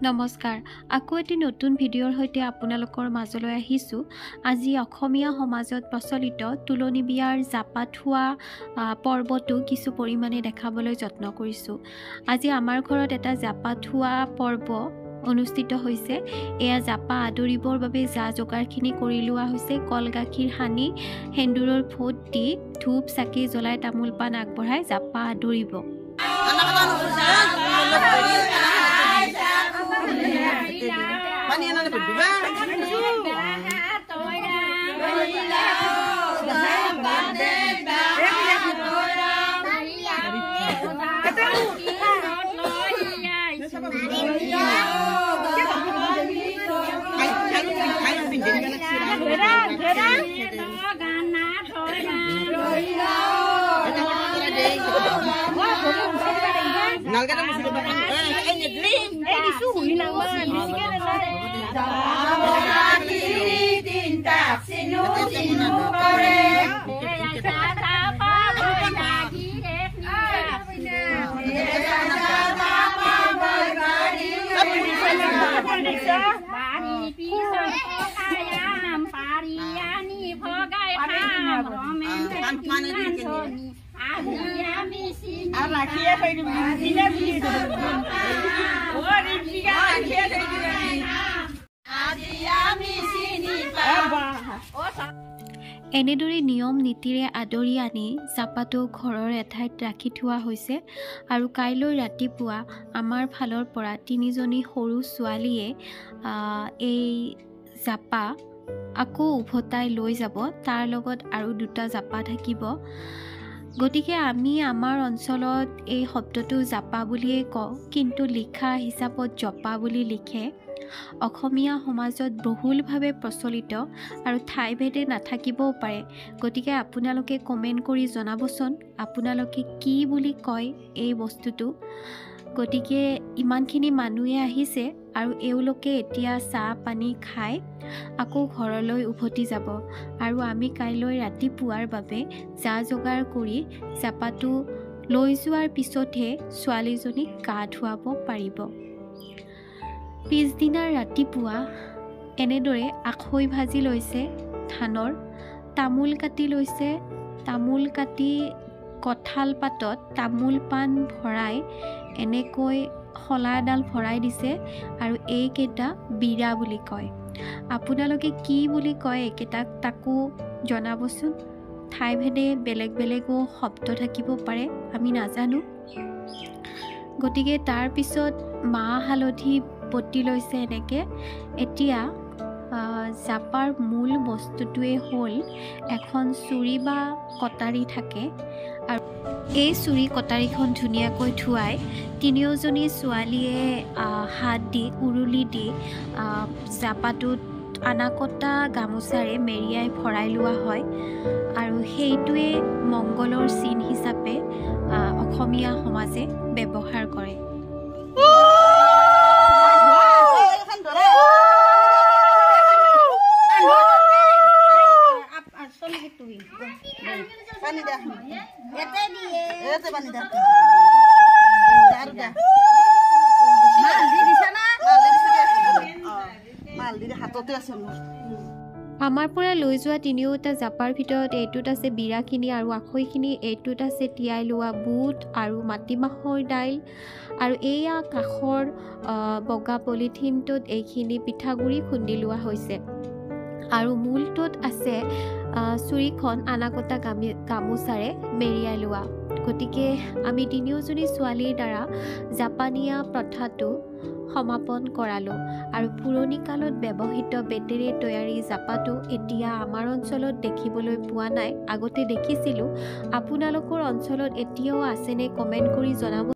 নমস্কাৰ আকৌ এটি নতুন ভিডিঅ'ৰ সৈতে আপোনালোকৰ মাজলৈ আহিছোঁ। আজি অসমীয়া সমাজত প্ৰচলিত তুলনি বিয়াৰ জাপা থোৱা পৰ্বটো কিছু পৰিমাণে দেখাবলৈ যত্ন কৰিছোঁ। আজি আমাৰ ঘৰত এটা জাপা থোৱা পৰ্ব অনুষ্ঠিত হৈছে। এয়া জাপা আদৰিবৰ বাবে যা যোগাৰখিনি কৰি লোৱা হৈছে। কল গাখীৰ সানি সেন্দুৰৰ ফোট দি ধূপ চাকি জ্বলাই তামোল পাণ আগবঢ়াই জাপা আদৰিব। এনেদৰে নিয়ম নীতিৰে আদৰি আনি জাপাটো ঘৰৰ এঠাইত ৰাখি থোৱা হৈছে আৰু কাইলৈ ৰাতিপুৱা আমাৰ ফালৰ পৰা 3জনী সৰু ছোৱালীয়ে এই জাপা আকৌ উভতাই লৈ যাব। তাৰ লগত আৰু 2টা জাপা থাকিব। গতিকে আমি আমাৰ অঞ্চলত এই শব্দটো জাপা বুলিয়ে কওঁ, কিন্তু লিখা হিচাপত জপা বুলি লিখে। অসমীয়া সমাজত বহুলভাৱে প্ৰচলিত আৰু ঠাইভেদে নাথাকিবও পাৰে। গতিকে আপোনালোকে কমেণ্ট কৰি জনাবচোন আপোনালোকে কি বুলি কয় এই বস্তুটো। গতিকে ইমানখিনি মানুহে আহিছে আৰু এওঁলোকে এতিয়া চাহ পানী খাই আকৌ ঘৰলৈ উভতি যাব আৰু আমি কাইলৈ ৰাতিপুৱাৰ বাবে যা যোগাৰ কৰি জাপাটো লৈ যোৱাৰ পিছতহে ছোৱালীজনীক গা ধুৱাব পাৰিব। পিছদিনাৰ ৰাতিপুৱা এনেদৰে আখৈ ভাজি লৈছে ধানৰ, তামোল কাটি লৈছে। তামোল কাটি কঁঠাল পাতত তামোল পাণ ভৰাই এনেকৈ শলা এডাল ভৰাই দিছে আৰু এইকেইটা বিৰা বুলি কয়। আপোনালোকে কি বুলি কয় এইকেইটাক তাকো জনাবচোন। ঠাইভেদে বেলেগ বেলেগো শব্দ থাকিব পাৰে, আমি নাজানো। গতিকে তাৰপিছত মাহ হালধি পতি লৈছে এনেকৈ। এতিয়া জাপাৰ মূল বস্তুটোৱে হ'ল এখন চুৰি বা কটাৰী থাকে আৰু এই চুৰি কটাৰীখন ধুনীয়াকৈ ধুৱাই 3জনী ছোৱালীয়ে হাত দি উৰুলি দি জাপাটোত আনাকটা গামোচাৰে মেৰিয়াই ভৰাই লোৱা হয় আৰু সেইটোৱে মংগলৰ চিন হিচাপে অসমীয়া সমাজে ব্যৱহাৰ কৰে। আমাৰ পৰা লৈ যোৱা 3টা জাপাৰ ভিতৰত এইটোত আছে বিৰাখিনি আৰু আখৈখিনি, এইটোত আছে তিয়াই লোৱা বুট আৰু মাটিমাহৰ দাইল আৰু এইয়া কাষৰ বগা পলিথিনটোত এইখিনি পিঠাগুড়ি খুন্দি লোৱা হৈছে আৰু মূলটোত আছে চুৰিখন আনাকটা গামোচাৰে মেৰিয়াই লোৱা। গতিকে আমি 3জনী ছোৱালীৰ দ্বাৰা জাপানীয়া প্ৰথাটো সমাপন কৰালোঁ আৰু পুৰণি কালত ব্যৱহৃত বেতেৰে তৈয়াৰী জাপাটো এতিয়া আমাৰ অঞ্চলত দেখিবলৈ পোৱা নাই। আগতে দেখিছিলোঁ। আপোনালোকৰ অঞ্চলত এতিয়াও আছেনে? কমেণ্ট কৰি জনাব।